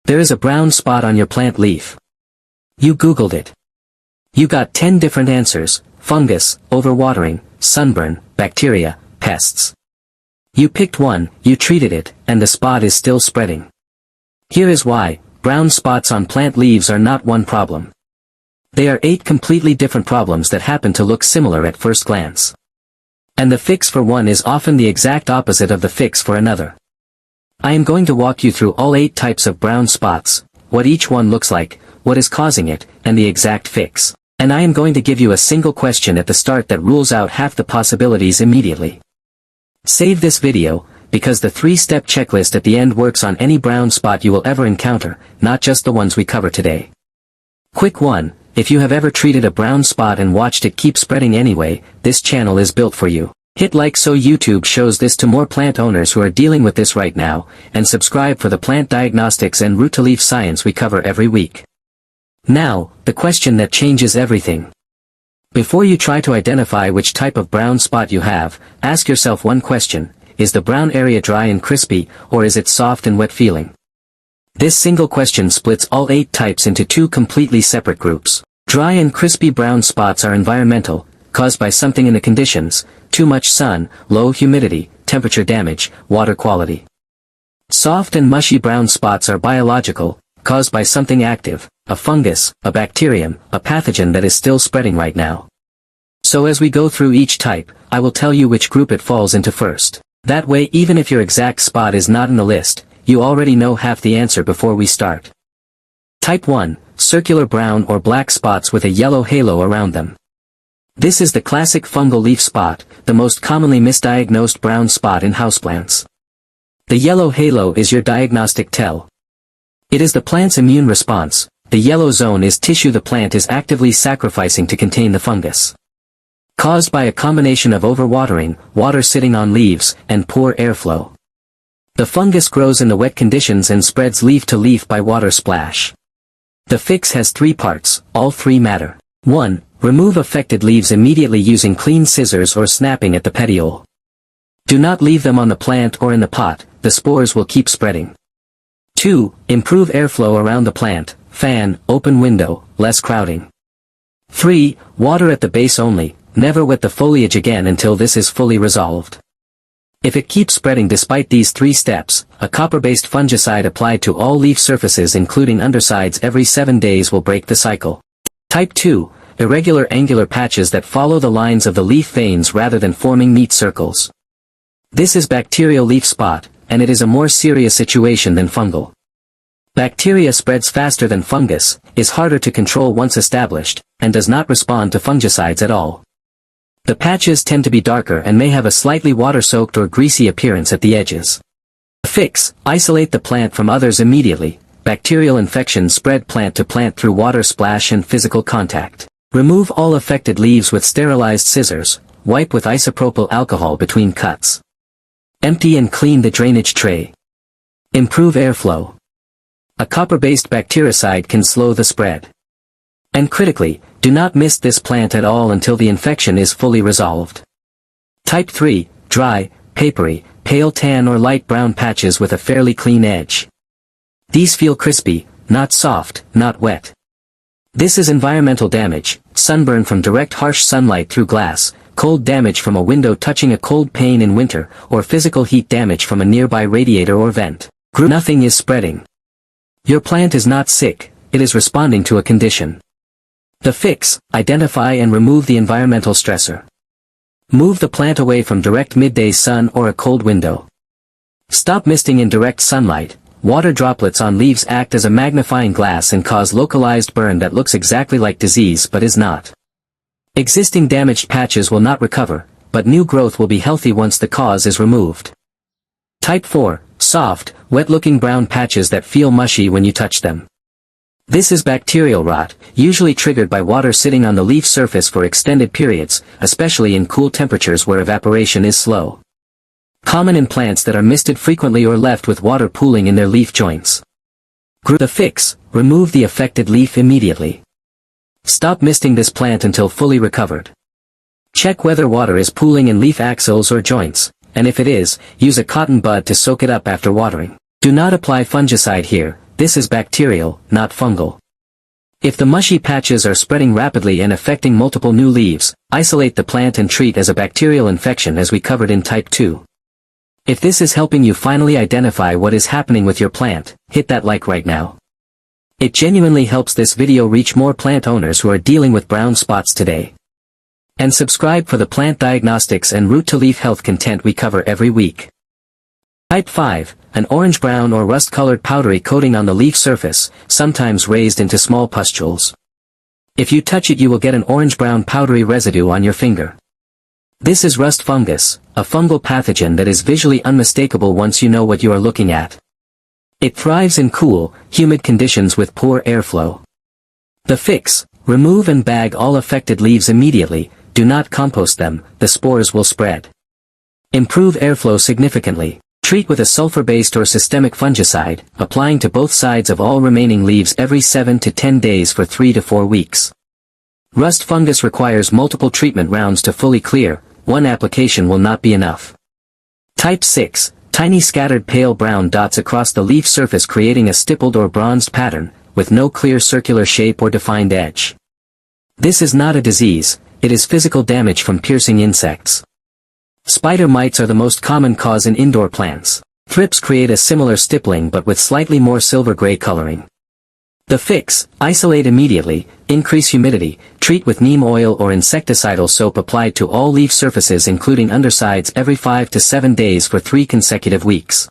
There is a brown spot on your plant leaf. You Googled it. You got 10 different answers: fungus, overwatering, sunburn, bacteria, pests. You picked one, you treated it, and the spot is still spreading. Here is why: brown spots on plant leaves are not one problem. They are 8 completely different problems that happen to look similar at first glance. And the fix for one is often the exact opposite of the fix for another. I am going to walk you through all 8 types of brown spots, what each one looks like, what is causing it, and the exact fix. And I am going to give you a single question at the start that rules out half the possibilities immediately. Save this video, because the 3-step checklist at the end works on any brown spot you will ever encounter, not just the ones we cover today. Quick 1, if you have ever treated a brown spot and watched it keep spreading anyway, this channel is built for you. Hit like so YouTube shows this to more plant owners who are dealing with this right now, and subscribe for the plant diagnostics and root-to-leaf science we cover every week. Now, the question that changes everything. Before you try to identify which type of brown spot you have, ask yourself one question: is the brown area dry and crispy, or is it soft and wet feeling? This single question splits all 8 types into 2 completely separate groups. Dry and crispy brown spots are environmental, caused by something in the conditions: too much sun, low humidity, temperature damage, water quality. Soft and mushy brown spots are biological, caused by something active: a fungus, a bacterium, a pathogen that is still spreading right now. So as we go through each type, I will tell you which group it falls into first. That way, even if your exact spot is not in the list, you already know half the answer before we start. Type 1, circular brown or black spots with a yellow halo around them. This is the classic fungal leaf spot, the most commonly misdiagnosed brown spot in houseplants. The yellow halo is your diagnostic tell. It is the plant's immune response. The yellow zone is tissue the plant is actively sacrificing to contain the fungus. Caused by a combination of overwatering, water sitting on leaves, and poor airflow. The fungus grows in the wet conditions and spreads leaf to leaf by water splash. The fix has 3 parts, all 3 matter. 1. Remove affected leaves immediately using clean scissors or snapping at the petiole. Do not leave them on the plant or in the pot, the spores will keep spreading. 2. Improve airflow around the plant, fan, open window, less crowding. 3. Water at the base only, never wet the foliage again until this is fully resolved. If it keeps spreading despite these 3 steps, a copper-based fungicide applied to all leaf surfaces including undersides every 7 days will break the cycle. Type 2, irregular angular patches that follow the lines of the leaf veins rather than forming neat circles. This is bacterial leaf spot, and it is a more serious situation than fungal. Bacteria spreads faster than fungus, is harder to control once established, and does not respond to fungicides at all. The patches tend to be darker and may have a slightly water-soaked or greasy appearance at the edges. Fix: isolate the plant from others immediately. Bacterial infections spread plant to plant through water splash and physical contact. Remove all affected leaves with sterilized scissors. Wipe with isopropyl alcohol between cuts. Empty and clean the drainage tray. Improve airflow. A copper-based bactericide can slow the spread. And critically, do not miss this plant at all until the infection is fully resolved. Type 3, dry, papery, pale tan or light brown patches with a fairly clean edge. These feel crispy, not soft, not wet. This is environmental damage: sunburn from direct harsh sunlight through glass, cold damage from a window touching a cold pane in winter, or physical heat damage from a nearby radiator or vent. Nothing is spreading. Your plant is not sick, it is responding to a condition. The fix: identify and remove the environmental stressor. Move the plant away from direct midday sun or a cold window. Stop misting in direct sunlight. Water droplets on leaves act as a magnifying glass and cause localized burn that looks exactly like disease but is not. Existing damaged patches will not recover, but new growth will be healthy once the cause is removed. Type 4, soft, wet-looking brown patches that feel mushy when you touch them. This is bacterial rot, usually triggered by water sitting on the leaf surface for extended periods, especially in cool temperatures where evaporation is slow. Common in plants that are misted frequently or left with water pooling in their leaf joints. The fix: remove the affected leaf immediately. Stop misting this plant until fully recovered. Check whether water is pooling in leaf axils or joints, and if it is, use a cotton bud to soak it up after watering. Do not apply fungicide here, this is bacterial, not fungal. If the mushy patches are spreading rapidly and affecting multiple new leaves, isolate the plant and treat as a bacterial infection as we covered in type 2. If this is helping you finally identify what is happening with your plant, hit that like right now. It genuinely helps this video reach more plant owners who are dealing with brown spots today. And subscribe for the plant diagnostics and root-to-leaf health content we cover every week. Type 5, an orange-brown or rust-colored powdery coating on the leaf surface, sometimes raised into small pustules. If you touch it you will get an orange-brown powdery residue on your finger. This is rust fungus, a fungal pathogen that is visually unmistakable once you know what you are looking at. It thrives in cool, humid conditions with poor airflow. The fix: remove and bag all affected leaves immediately, do not compost them, the spores will spread. Improve airflow significantly. Treat with a sulfur-based or systemic fungicide, applying to both sides of all remaining leaves every 7 to 10 days for 3 to 4 weeks. Rust fungus requires multiple treatment rounds to fully clear, one application will not be enough. Type 6, tiny scattered pale brown dots across the leaf surface creating a stippled or bronzed pattern, with no clear circular shape or defined edge. This is not a disease, it is physical damage from piercing insects. Spider mites are the most common cause in indoor plants. Thrips create a similar stippling but with slightly more silver-gray coloring. The fix: isolate immediately, increase humidity, treat with neem oil or insecticidal soap applied to all leaf surfaces including undersides every 5 to 7 days for 3 consecutive weeks.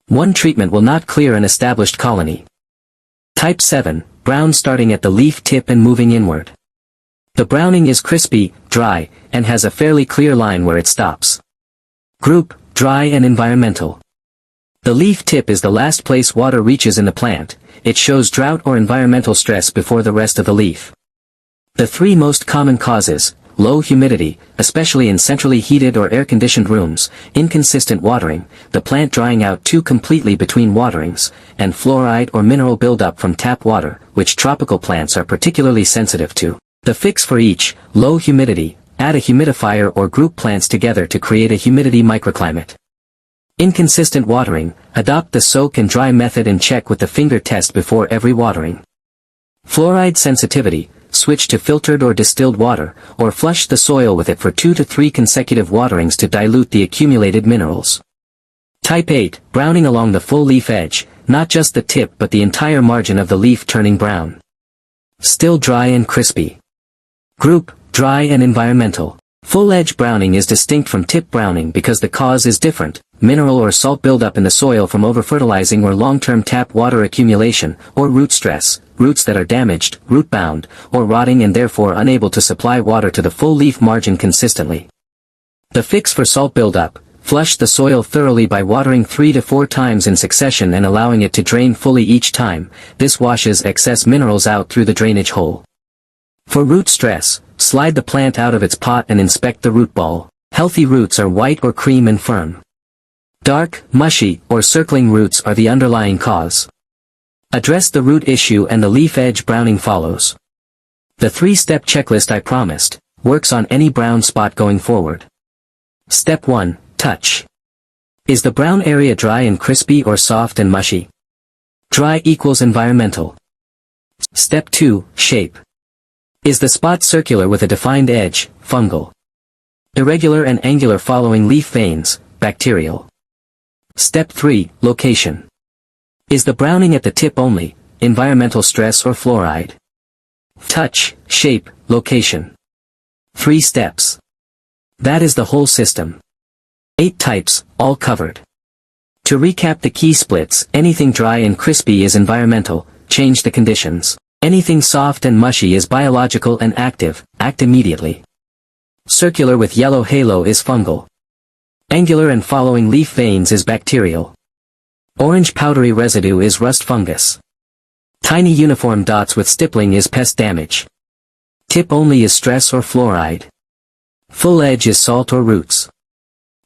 One treatment will not clear an established colony. Type 7, brown starting at the leaf tip and moving inward. The browning is crispy, dry, and has a fairly clear line where it stops. Group: dry and environmental. The leaf tip is the last place water reaches in the plant, it shows drought or environmental stress before the rest of the leaf. The 3 most common causes: low humidity, especially in centrally heated or air-conditioned rooms, inconsistent watering, the plant drying out too completely between waterings, and fluoride or mineral buildup from tap water, which tropical plants are particularly sensitive to. The fix for each: low humidity, add a humidifier or group plants together to create a humidity microclimate. Inconsistent watering, adopt the soak and dry method and check with the finger test before every watering. Fluoride sensitivity, switch to filtered or distilled water, or flush the soil with it for 2 to 3 consecutive waterings to dilute the accumulated minerals. Type 8, browning along the full leaf edge, not just the tip but the entire margin of the leaf turning brown. Still dry and crispy. Group: dry and environmental. Full edge browning is distinct from tip browning because the cause is different: mineral or salt buildup in the soil from overfertilizing or long-term tap water accumulation, or root stress, roots that are damaged, root-bound, or rotting and therefore unable to supply water to the full leaf margin consistently. The fix for salt buildup: flush the soil thoroughly by watering 3 to 4 times in succession and allowing it to drain fully each time. This washes excess minerals out through the drainage hole. For root stress, slide the plant out of its pot and inspect the root ball. Healthy roots are white or cream and firm. Dark, mushy, or circling roots are the underlying cause. Address the root issue and the leaf edge browning follows. The 3-step checklist I promised works on any brown spot going forward. Step 1, touch. Is the brown area dry and crispy or soft and mushy? Dry equals environmental. Step 2, shape. Is the spot circular with a defined edge, fungal? Irregular and angular following leaf veins, bacterial. Step 3, location. Is the browning at the tip only, environmental stress or fluoride? Touch, shape, location. 3 steps. That is the whole system. 8 types, all covered. To recap the key splits: anything dry and crispy is environmental, change the conditions. Anything soft and mushy is biological and active, act immediately. Circular with yellow halo is fungal. Angular and following leaf veins is bacterial. Orange powdery residue is rust fungus. Tiny uniform dots with stippling is pest damage. Tip only is stress or fluoride. Full edge is salt or roots.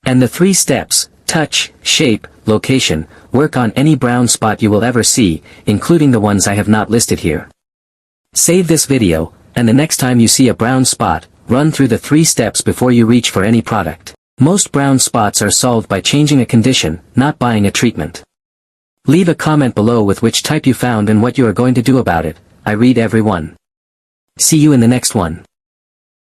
And the 3 steps: touch, shape, location, work on any brown spot you will ever see, including the ones I have not listed here. Save this video, and the next time you see a brown spot, run through the 3 steps before you reach for any product. Most brown spots are solved by changing a condition, not buying a treatment. Leave a comment below with which type you found and what you are going to do about it. I read every one. See you in the next one.